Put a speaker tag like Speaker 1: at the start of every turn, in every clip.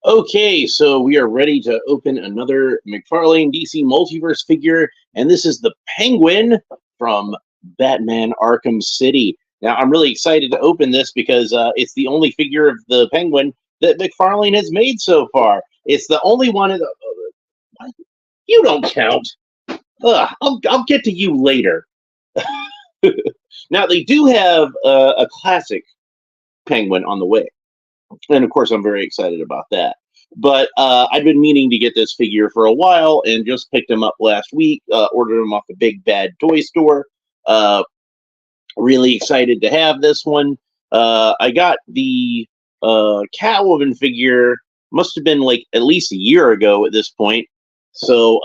Speaker 1: Okay, so we are ready to open another McFarlane DC Multiverse figure, and this is the Penguin from Batman Arkham City. Now, I'm really excited to open this because it's the only figure of the Penguin that McFarlane has made so far. It's the only one of the. You don't count. I'll get to you later. Now, they do have a classic Penguin on the way. And of course, I'm very excited about that. But I've been meaning to get this figure for a while and just picked him up last week, ordered him off the Big Bad Toy Store. Uh, really excited to have this one. I got the Catwoman figure, must have been like at least a year ago at this point. So,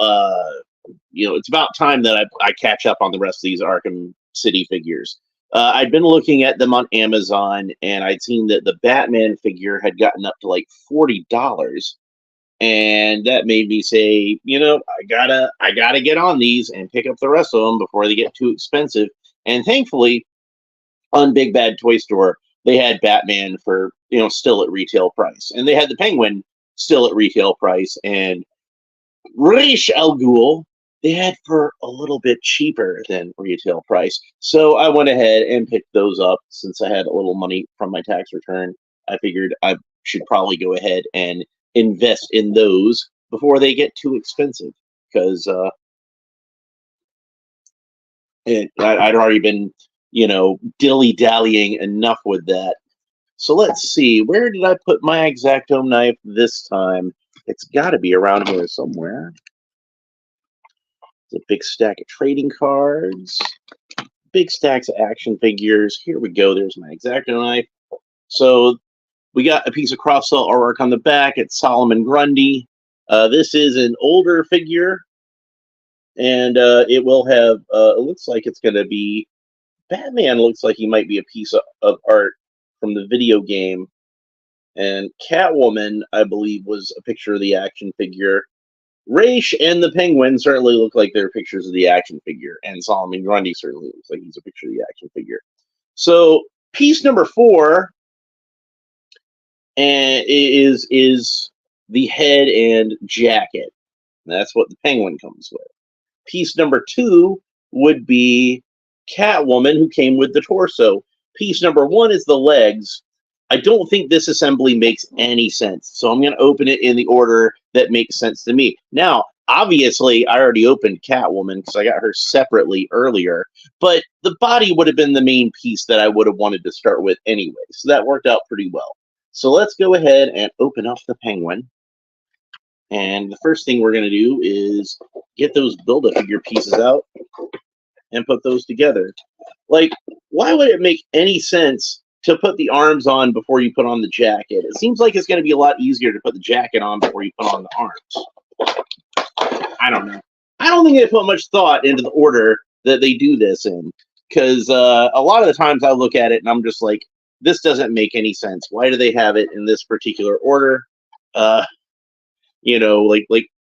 Speaker 1: it's about time that I catch up on the rest of these Arkham City figures. I'd been looking at them on Amazon, and I'd seen that the Batman figure had gotten up to like $40, and that made me say, I gotta get on these and pick up the rest of them before they get too expensive. And thankfully, on Big Bad Toy Store, they had Batman for still at retail price, and they had the Penguin still at retail price, and Rish Al Ghul they had for a little bit cheaper than retail price. So I went ahead and picked those up since I had a little money from my tax return. I figured I should probably go ahead and invest in those before they get too expensive because I'd already been, dilly dallying enough with that. So let's see, where did I put my X-Acto knife this time? It's got to be around here somewhere. A big stack of trading cards, big stacks of action figures. Here we go. There's my X-Acto knife. So we got a piece of cross-sell artwork on the back. It's Solomon Grundy. This is an older figure, and it will have. It looks like it's going to be Batman. Looks like he might be a piece of art from the video game, and Catwoman, I believe, was a picture of the action figure. Raish and the Penguin certainly look like they're pictures of the action figure, and Solomon Grundy certainly looks like he's a picture of the action figure. So piece number 4 is the head and jacket. That's what the Penguin comes with. Piece number 2 would be Catwoman, who came with the torso. Piece number 1 is the legs. I don't think this assembly makes any sense, so I'm going to open it in the order that makes sense to me. Now, obviously, I already opened Catwoman because I got her separately earlier, but the body would have been the main piece that I would have wanted to start with anyway, so that worked out pretty well. So let's go ahead and open up the Penguin, and the first thing we're going to do is get those Build-A-Figure pieces out and put those together. Like, why would it make any sense to put the arms on before you put on the jacket? It seems like it's going to be a lot easier to put the jacket on before you put on the arms. I don't know. I don't think they put much thought into the order that they do this in, because a lot of the times I look at it and I'm just like, this doesn't make any sense. Why do they have it in this particular order?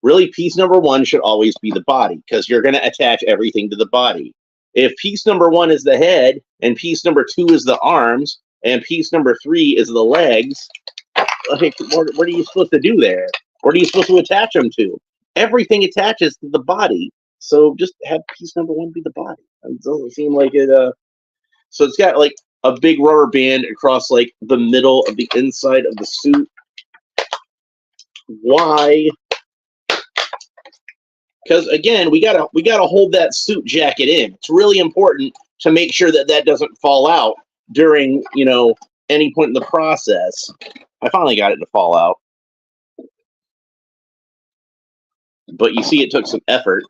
Speaker 1: Really, piece number 1 should always be the body, because you're going to attach everything to the body. If piece number 1 is the head, and piece number 2 is the arms, and piece number 3 is the legs, like, what are you supposed to do there? What are you supposed to attach them to? Everything attaches to the body, so just have piece number 1 be the body. It doesn't seem like it. So it's got like a big rubber band across like the middle of the inside of the suit. Why? Because again, we gotta hold that suit jacket in. It's really important to make sure that that doesn't fall out during any point in the process. I finally got it to fall out, but you see, it took some effort.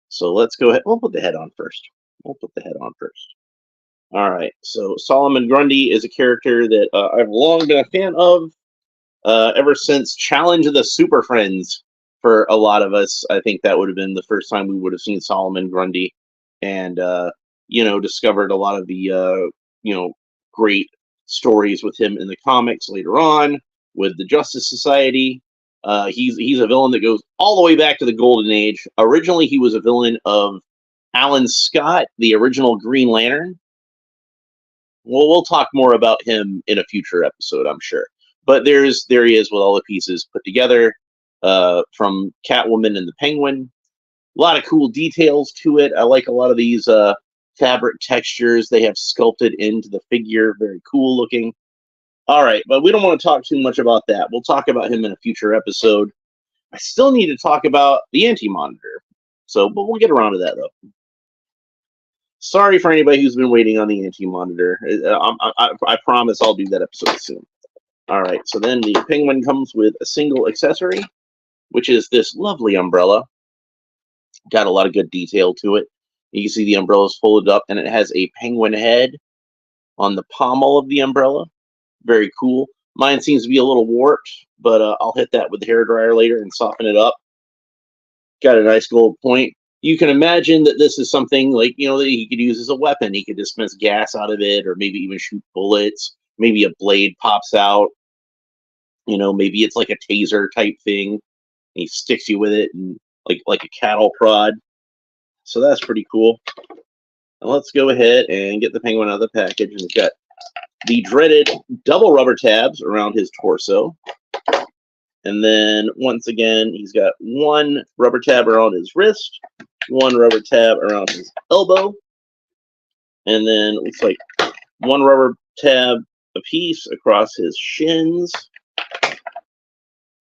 Speaker 1: So let's go ahead. We'll put the head on first. All right. So Solomon Grundy is a character that I've long been a fan of, ever since Challenge of the Super Friends. For a lot of us, I think that would have been the first time we would have seen Solomon Grundy, and discovered a lot of the great stories with him in the comics later on with the Justice Society. He's a villain that goes all the way back to the Golden Age. Originally, he was a villain of Alan Scott, the original Green Lantern. Well, we'll talk more about him in a future episode, I'm sure. But there he is with all the pieces put together from Catwoman and the Penguin. A lot of cool details to it. I like a lot of these fabric textures they have sculpted into the figure. Very cool looking. All right, but we don't want to talk too much about that. We'll talk about him in a future episode. I still need to talk about the Anti-Monitor. So, but we'll get around to that, though. Sorry for anybody who's been waiting on the Anti-Monitor. I promise I'll do that episode soon. All right, so then the Penguin comes with a single accessory, which is this lovely umbrella. Got a lot of good detail to it. You can see the umbrella is folded up, and it has a penguin head on the pommel of the umbrella. Very cool. Mine seems to be a little warped, but I'll hit that with the hairdryer later and soften it up. Got a nice gold point. You can imagine that this is something like, that he could use as a weapon. He could dispense gas out of it, or maybe even shoot bullets. Maybe a blade pops out. Maybe it's like a taser type thing. He sticks you with it, and like a cattle prod. So that's pretty cool. Now let's go ahead and get the Penguin out of the package. And it's got the dreaded double rubber tabs around his torso. And then once again, he's got one rubber tab around his wrist, one rubber tab around his elbow, and then it looks like one rubber tab apiece across his shins.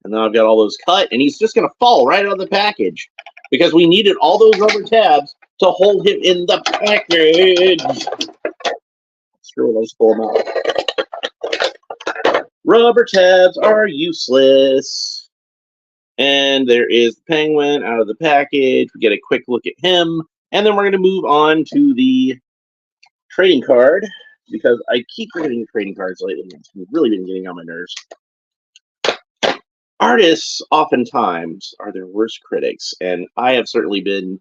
Speaker 1: And now I've got all those cut, and he's just going to fall right out of the package because we needed all those rubber tabs to hold him in the package. Screw it, I'll just pull them out. Rubber tabs are useless. And there is the Penguin out of the package. We get a quick look at him. And then we're going to move on to the trading card, because I keep forgetting trading cards lately. It's really been getting on my nerves. Artists oftentimes are their worst critics, and I have certainly been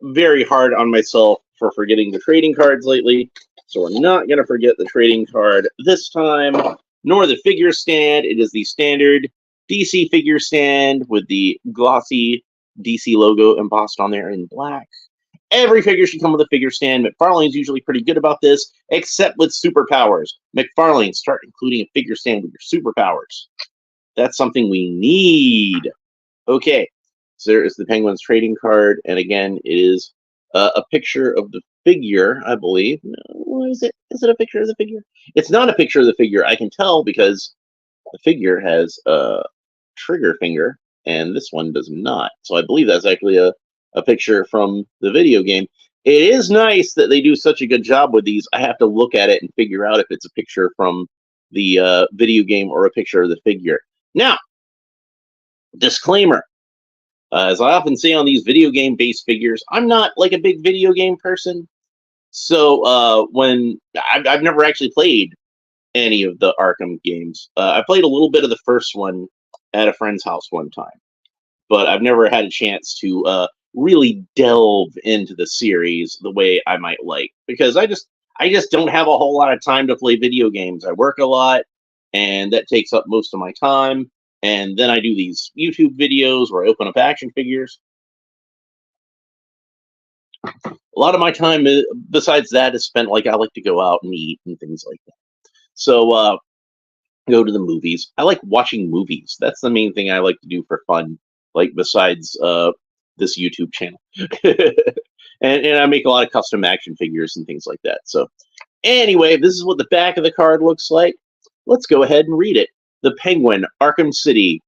Speaker 1: very hard on myself for forgetting the trading cards lately. So we're not going to forget the trading card this time, nor the figure stand. It is the standard DC figure stand with the glossy DC logo embossed on there in black. Every figure should come with a figure stand. Mcfarlane's usually pretty good about this, except with superpowers. Mcfarlane, start including a figure stand with your superpowers. That's something we need. Okay, so there is the Penguin's trading card, and again, it is a picture of the figure, I believe. No, is it? Is it a picture of the figure? It's not a picture of the figure. I can tell because the figure has a trigger finger, and this one does not. So I believe that's actually a picture from the video game. It is nice that they do such a good job with these. I have to look at it and figure out if it's a picture from the video game or a picture of the figure. Now, disclaimer. As I often say on these video game-based figures, I'm not like a big video game person. So when I've never actually played any of the Arkham games. I played a little bit of the first one at a friend's house one time, but I've never had a chance to really delve into the series the way I might like, because I just don't have a whole lot of time to play video games. I work a lot, and that takes up most of my time. And then I do these YouTube videos where I open up action figures. A lot of my time, besides that, is spent I like to go out and eat and things like that. So go to the movies. I like watching movies. That's the main thing I like to do for fun, besides this YouTube channel. and I make a lot of custom action figures and things like that. So anyway, this is what the back of the card looks like. Let's go ahead and read it. The Penguin, Arkham City,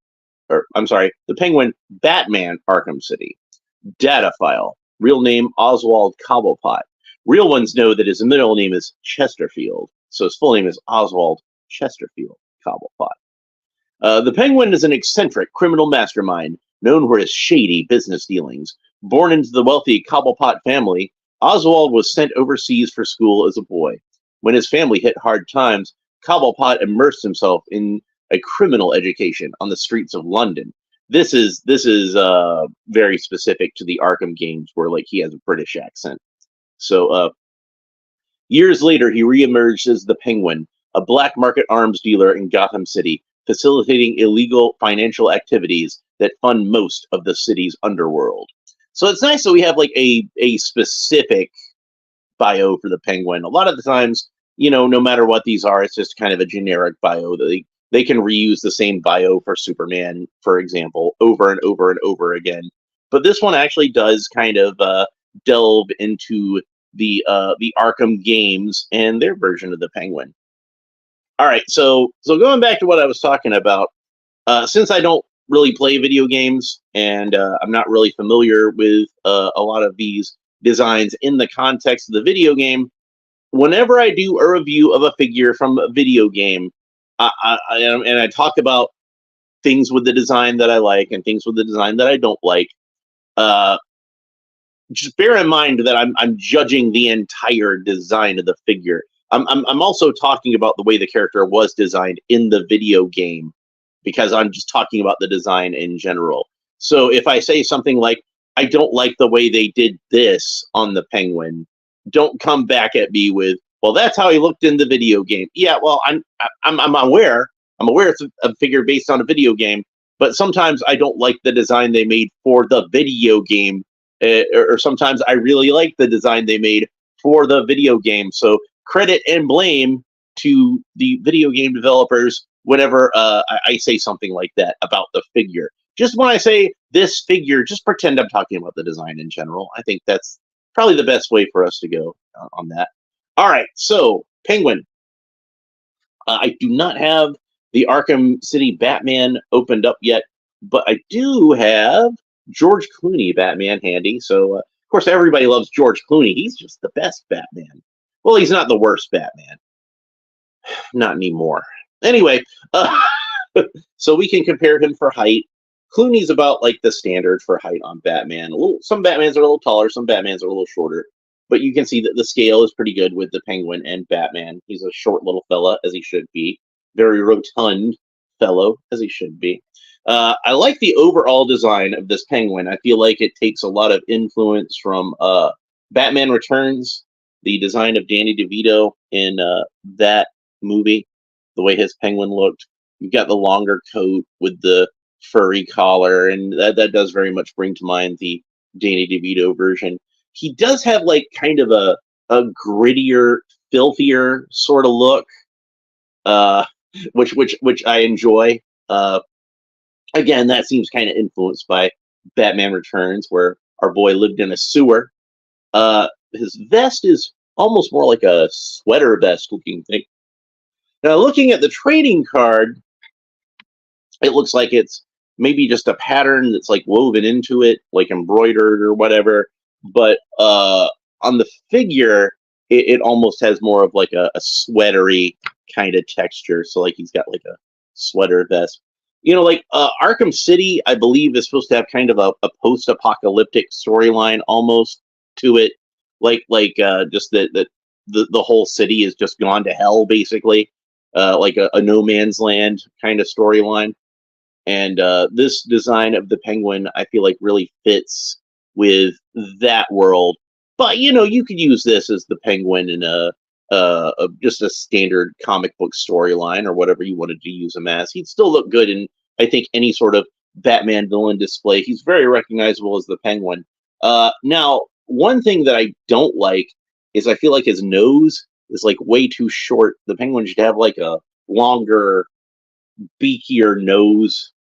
Speaker 1: the Penguin, Batman, Arkham City. Data file. Real name, Oswald Cobblepot. Real ones know that his middle name is Chesterfield, so his full name is Oswald Chesterfield Cobblepot. The Penguin is an eccentric criminal mastermind known for his shady business dealings. Born into the wealthy Cobblepot family, Oswald was sent overseas for school as a boy. When his family hit hard times, Cobblepot immersed himself in a criminal education on the streets of London. This is very specific to the Arkham games, where he has a British accent. So years later, he reemerged as the Penguin, a black market arms dealer in Gotham City, facilitating illegal financial activities that fund most of the city's underworld. So it's nice that we have a specific bio for the Penguin. A lot of the times, no matter what these are, it's just kind of a generic bio that they can reuse the same bio for Superman, for example, over and over and over again. But this one actually does kind of delve into the Arkham games and their version of the Penguin. All right, so going back to what I was talking about, since I don't really play video games and I'm not really familiar with a lot of these designs in the context of the video game, whenever I do a review of a figure from a video game, and I talk about things with the design that I like and things with the design that I don't like, uh, just bear in mind that I'm judging the entire design of the figure. I'm also talking about the way the character was designed in the video game, because I'm just talking about the design in general. So if I say something like, I don't like the way they did this on the Penguin, don't come back at me with, well, that's how he looked in the video game. Yeah, well, I'm aware. I'm aware it's a figure based on a video game, but sometimes I don't like the design they made for the video game, or sometimes I really like the design they made for the video game. So credit and blame to the video game developers whenever I say something like that about the figure. Just when I say this figure, just pretend I'm talking about the design in general. I think that's probably the best way for us to go on that. All right, so Penguin. I do not have the Arkham City Batman opened up yet, but I do have George Clooney Batman handy. So, of course, everybody loves George Clooney. He's just the best Batman. Well, he's not the worst Batman. Not anymore. Anyway, so we can compare him for height. Clooney's about like the standard for height on Batman. Some Batmans are a little taller, some Batmans are a little shorter. But you can see that the scale is pretty good with the Penguin and Batman. He's a short little fella, as he should be. Very rotund fellow, as he should be. I like the overall design of this Penguin. I feel like it takes a lot of influence from Batman Returns, the design of Danny DeVito in that movie, the way his Penguin looked. You've got the longer coat with the furry collar, and that does very much bring to mind the Danny DeVito version. He does have like kind of a grittier, filthier sort of look, which I enjoy. Again, that seems kind of influenced by Batman Returns, where our boy lived in a sewer. His vest is almost more like a sweater vest looking thing. Now, looking at the trading card, it looks like it's maybe just a pattern that's like woven into it, like embroidered or whatever. But on the figure, it almost has more of like a sweatery kind of texture. So like he's got like a sweater vest. You know, like Arkham City, I believe, is supposed to have kind of a post-apocalyptic storyline almost to it. Like just that the whole city is just gone to hell, basically. Like a no man's land kind of storyline. And this design of the Penguin, I feel like, really fits with that world. But, you know, you could use this as the Penguin in just a standard comic book storyline or whatever you wanted to use him as. He'd still look good in, I think, any sort of Batman villain display. He's very recognizable as the Penguin. Now, one thing that I don't like is I feel like his nose is like way too short. The Penguin should have like a longer, beakier nose.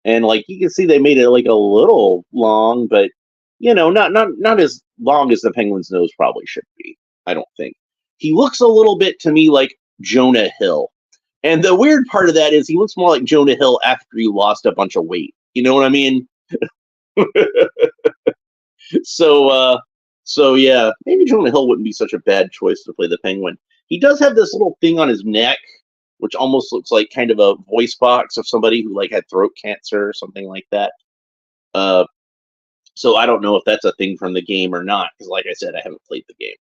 Speaker 1: And like you can see they made it like a little long, but you know, not as long as the Penguin's nose probably should be, I don't think. He looks a little bit to me like Jonah Hill. And the weird part of that is he looks more like Jonah Hill after he lost a bunch of weight. You know what I mean? So yeah, maybe Jonah Hill wouldn't be such a bad choice to play the Penguin. He does have this little thing on his neck, which almost looks like kind of a voice box of somebody who like had throat cancer or something like that. So I don't know if that's a thing from the game or not, because like I said, I haven't played the game.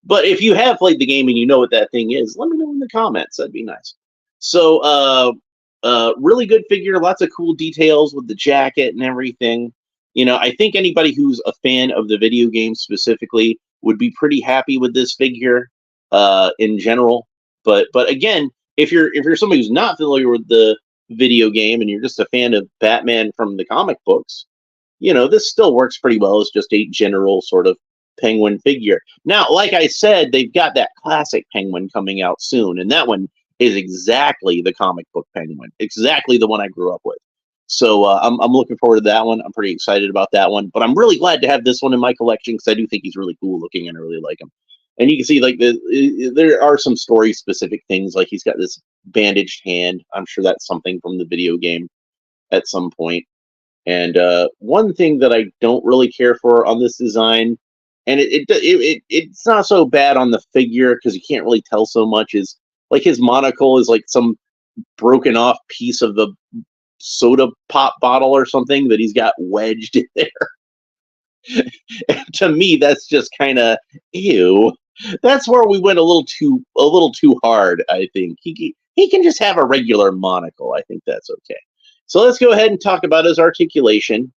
Speaker 1: But if you have played the game and you know what that thing is, let me know in the comments. That'd be nice. So really good figure, lots of cool details with the jacket and everything. You know, I think anybody who's a fan of the video game specifically would be pretty happy with this figure in general. But again, if you're somebody who's not familiar with the video game and you're just a fan of Batman from the comic books, you know, this still works pretty well as just a general sort of Penguin figure. Now, like I said, they've got that classic Penguin coming out soon, and that one is exactly the comic book Penguin, exactly the one I grew up with. So I'm looking forward to that one. I'm pretty excited about that one, but I'm really glad to have this one in my collection because I do think he's really cool looking and I really like him. And you can see like there are some story specific things, like he's got this bandaged hand. I'm sure that's something from the video game at some point. And one thing that I don't really care for on this design, and it's not so bad on the figure because you can't really tell so much, is like his monocle is like some broken off piece of the soda pop bottle or something that he's got wedged in there. To me, that's just kind of ew. That's where we went a little too hard. I think he can just have a regular monocle. I think that's okay. So let's go ahead and talk about his articulation.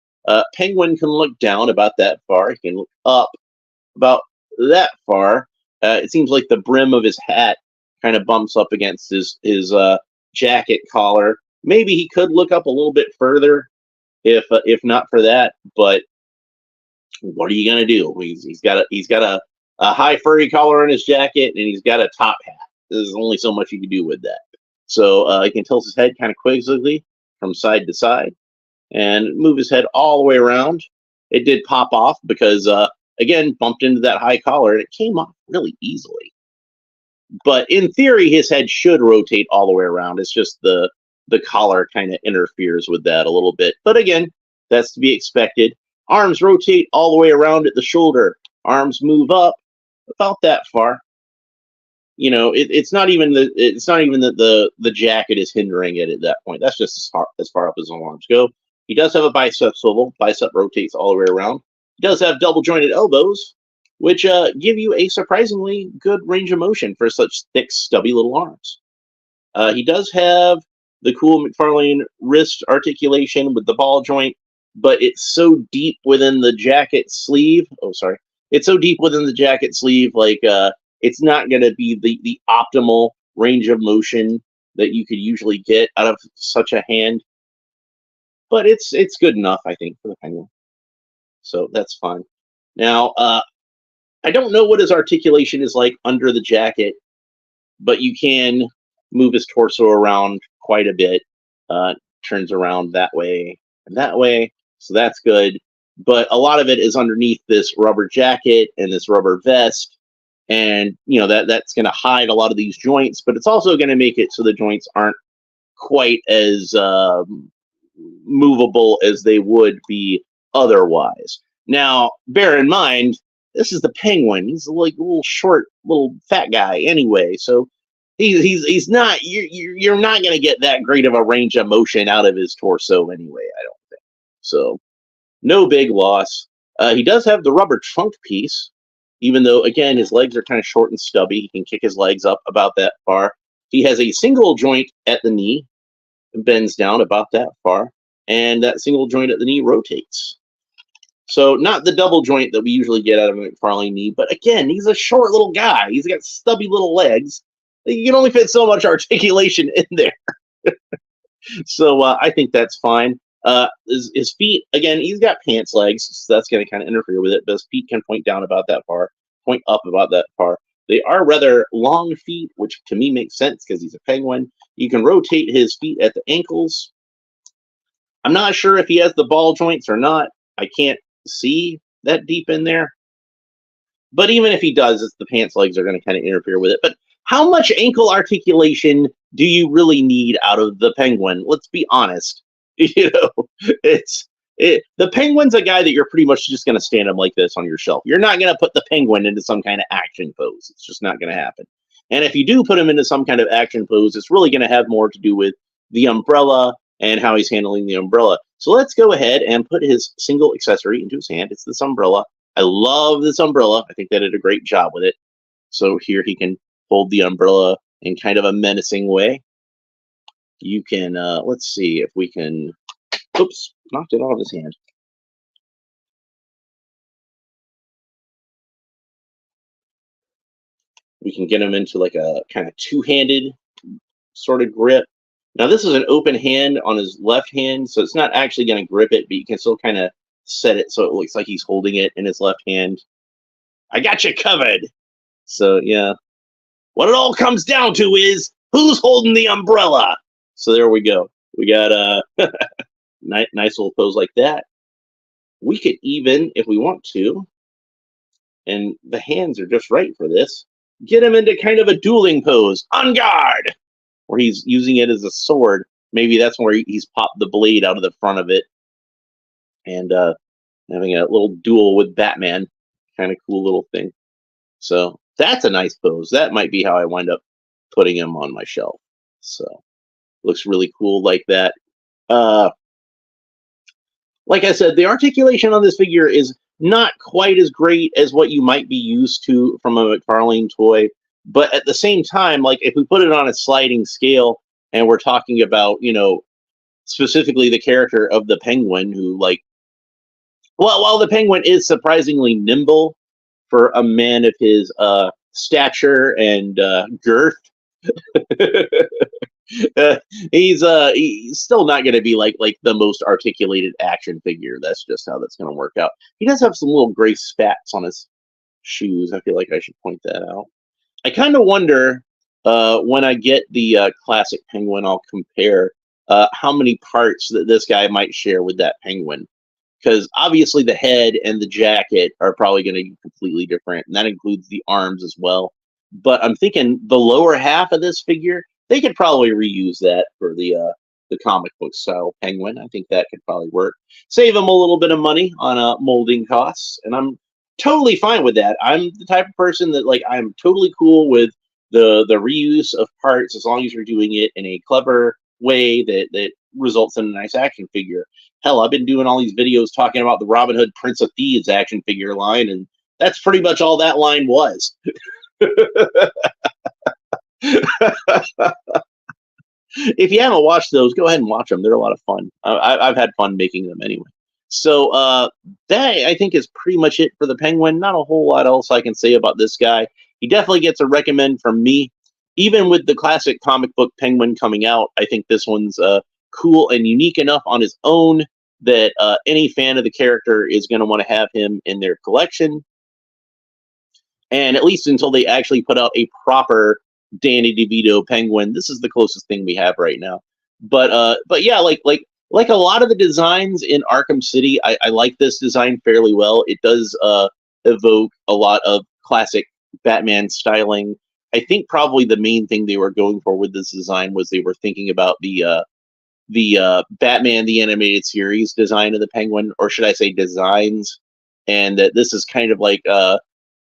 Speaker 1: Penguin can look down about that far. He can look up about that far. It seems like the brim of his hat kind of bumps up against his jacket collar. Maybe he could look up a little bit further if not for that. But what are you gonna do? He's got a high furry collar on his jacket and he's got a top hat. There's only so much you can do with that. So he can tilt his head kind of quizzically from side to side and move his head all the way around. It did pop off because, again, bumped into that high collar and it came off really easily. But in theory, his head should rotate all the way around. It's just the collar kind of interferes with that a little bit. But again, that's to be expected. Arms rotate all the way around at the shoulder. Arms move up about that far. You know, it's not even that the jacket is hindering it at that point. That's just as far up as the arms go. He does have a bicep swivel. Bicep rotates all the way around. He does have double jointed elbows, which give you a surprisingly good range of motion for such thick, stubby little arms. He does have the cool Mcfarlane wrist articulation with the ball joint, but it's so deep within the jacket sleeve. Oh, sorry. It's so deep within the jacket sleeve, like it's not going to be the optimal range of motion that you could usually get out of such a hand. But it's good enough, I think, for the Penguin. So that's fine. Now, I don't know what his articulation is like under the jacket, but you can move his torso around quite a bit. Turns around that way and that way, so that's good. But a lot of it is underneath this rubber jacket and this rubber vest. And you know that's going to hide a lot of these joints, but it's also going to make it so the joints aren't quite as movable as they would be otherwise. Now, bear in mind, this is the Penguin. He's like a little short, little fat guy anyway, so he's not. You're not going to get that great of a range of motion out of his torso anyway. I don't think so. No big loss. He does have the rubber trunk piece. Even though, again, his legs are kind of short and stubby, he can kick his legs up about that far. He has a single joint at the knee, bends down about that far, and that single joint at the knee rotates. So not the double joint that we usually get out of a Mcfarlane knee, but again, he's a short little guy. He's got stubby little legs. You can only fit so much articulation in there. So I think that's fine. His feet, again, he's got pants legs, so that's going to kind of interfere with it, but his feet can point down about that far, point up about that far. They are rather long feet, which to me makes sense because he's a Penguin. You can rotate his feet at the ankles. I'm not sure if he has the ball joints or not. I can't see that deep in there. But even if he does, the pants legs are going to kind of interfere with it. But how much ankle articulation do you really need out of the Penguin? Let's be honest. You know, the Penguin's a guy that you're pretty much just going to stand him like this on your shelf. You're not going to put the Penguin into some kind of action pose. It's just not going to happen. And if you do put him into some kind of action pose, it's really going to have more to do with the umbrella and how he's handling the umbrella. So let's go ahead and put his single accessory into his hand. It's this umbrella. I love this umbrella. I think they did a great job with it. So here he can hold the umbrella in kind of a menacing way. You can, let's see if we can, oops, knocked it out of his hand. We can get him into like a kind of two-handed sort of grip. Now this is an open hand on his left hand, so it's not actually going to grip it, but you can still kind of set it so it looks like he's holding it in his left hand. I got you covered. So yeah, what it all comes down to is Who's holding the umbrella? So there we go. We got a nice little pose like that. We could even, if we want to, and the hands are just right for this, get him into kind of a dueling pose, on guard, where he's using it as a sword. Maybe that's where he's popped the blade out of the front of it, and having a little duel with Batman. Kind of cool little thing. So that's a nice pose. That might be how I wind up putting him on my shelf. So looks really cool like that. Like I said, the articulation on this figure is not quite as great as what you might be used to from a McFarlane toy. But at the same time, like if we put it on a sliding scale and we're talking about, specifically the character of the Penguin, who well, while the Penguin is surprisingly nimble for a man of his stature and girth, he's still not going to be like the most articulated action figure. That's just how that's going to work out. He does have some little gray spats on his shoes. I feel like I should point that out. I kind of wonder when I get the classic Penguin, I'll compare how many parts that this guy might share with that Penguin. Because obviously the head and the jacket are probably going to be completely different, and that includes the arms as well. But I'm thinking the lower half of this figure, they could probably reuse that for the comic book style Penguin. I think that could probably work. Save them a little bit of money on molding costs, and I'm totally fine with that. I'm the type of person that I'm totally cool with the reuse of parts as long as you're doing it in a clever way that results in a nice action figure. Hell, I've been doing all these videos talking about the Robin Hood Prince of Thieves action figure line, and that's pretty much all that line was. If you haven't watched those, go ahead and watch them. They're a lot of fun. I've had fun making them anyway. So that, I think, is pretty much it for the Penguin. Not a whole lot else I can say about this guy. He definitely gets a recommend from me. Even with the classic comic book Penguin coming out, I think this one's cool and unique enough on his own that any fan of the character is going to want to have him in their collection. And at least until they actually put out a proper Danny DeVito Penguin, this is the closest thing we have right now. But yeah, like a lot of the designs in Arkham City, I like this design fairly well. It does evoke a lot of classic Batman styling. I think probably the main thing they were going for with this design was they were thinking about the Batman the Animated Series design of the Penguin, or should I say designs, and that this is kind of like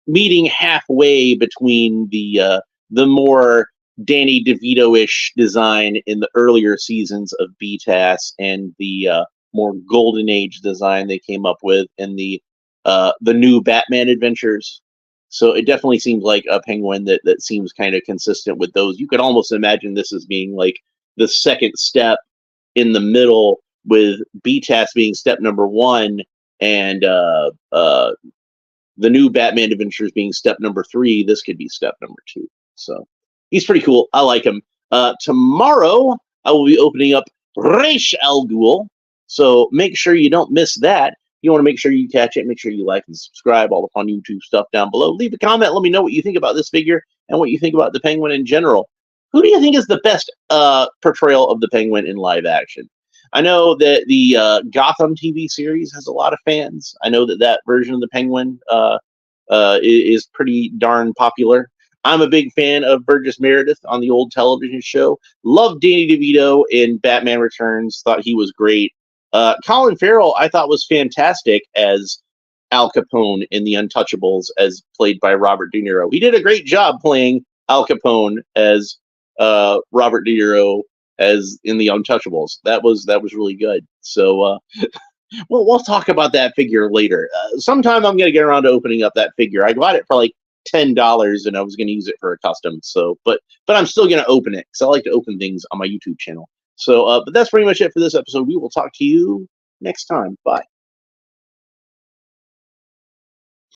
Speaker 1: meeting halfway between the more Danny DeVito-ish design in the earlier seasons of BTAS and the more Golden Age design they came up with in the new Batman adventures. So it definitely seems like a Penguin that seems kind of consistent with those. You could almost imagine this as being like the second step in the middle, with BTAS being step number 1 and the new Batman Adventures being step number 3. This could be step number 2. So he's pretty cool. I like him. Tomorrow I will be opening up Ra's al Ghul, so make sure you don't miss that. You want to make sure you catch it. Make sure you like and subscribe. All the fun YouTube stuff down below. Leave a comment. Let me know what you think about this figure and what you think about the Penguin in general. Who do you think is the best portrayal of the Penguin in live action? I know that the Gotham TV series has a lot of fans. I know that version of the Penguin is pretty darn popular. I'm a big fan of Burgess Meredith on the old television show. Loved Danny DeVito in Batman Returns. Thought he was great. Colin Farrell, I thought, was fantastic as Al Capone in The Untouchables, as played by Robert De Niro. He did a great job playing Al Capone as Robert De Niro as in The Untouchables. That was really good. So we'll talk about that figure later. Sometime I'm going to get around to opening up that figure. I got it for like $10 and I was going to use it for a custom. So, but I'm still going to open it because I like to open things on my YouTube channel. So, but that's pretty much it for this episode. We will talk to you next time. Bye.